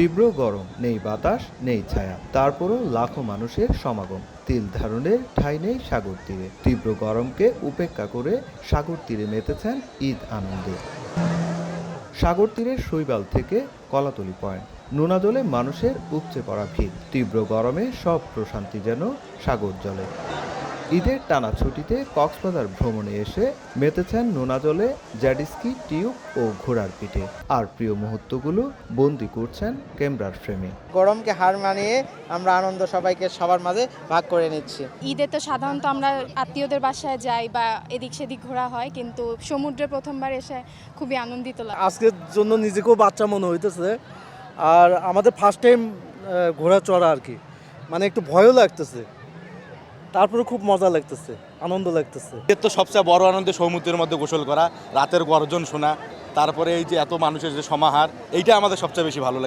তীব্র গরম, নেই বাতাস, নেই ছায়া, তারপরও লাখো মানুষের সমাগম। তিল ধারণের ঠাঁই নেই সাগর তীরে। তীব্র গরমকে উপেক্ষা করে সাগর তীরে মেতেছেন ঈদ আনন্দে। সাগর তীরের শৈবাল থেকে কলাতলি পয়েন্ট, নোনাজলে মানুষের উপচে পড়া ভিড়। তীব্র গরমে সব প্রশান্তি যেন সাগর জলে। ঈদের টানা ছুটিতে কক্সবাজার ভ্রমণে এসে মেতেছেন নোনাজলে, জ্যাডিস্কি, টিউব ও ঘোড়ার পিঠে। আর প্রিয় মুহূর্তগুলো বন্দি করছেন ক্যামেরার ফ্রেমে। গরমকে হার মানিয়ে আমরা আনন্দ সবাইকে সবার মাঝে ভাগ করে নিচ্ছি। ঈদে তো সাধারণত আমরা আত্মীয়দের বাসায় যাই বা এদিক সেদিক ঘোরা হয়, কিন্তু সমুদ্রে প্রথমবার এসে খুবই আনন্দিত লাগে। আজকের জন্য নিজেকেও বাচ্চা মনে হইতেছে। আর আমাদের ফার্স্ট টাইম ঘোড়া চড়া আর কি, মানে একটু ভয়ও লাগতেছে, তারপরে খুব মজা লাগতেছে, আনন্দ লাগতেছে। এর তো সবচেয়ে বড় আনন্দ সমুদ্রের মধ্যে গোসল করা, রাতের গর্জন শোনা, তারপরে এই যে এত মানুষের যে সমাহার, এইটা আমাদের সবচেয়ে বেশি ভালো লাগে।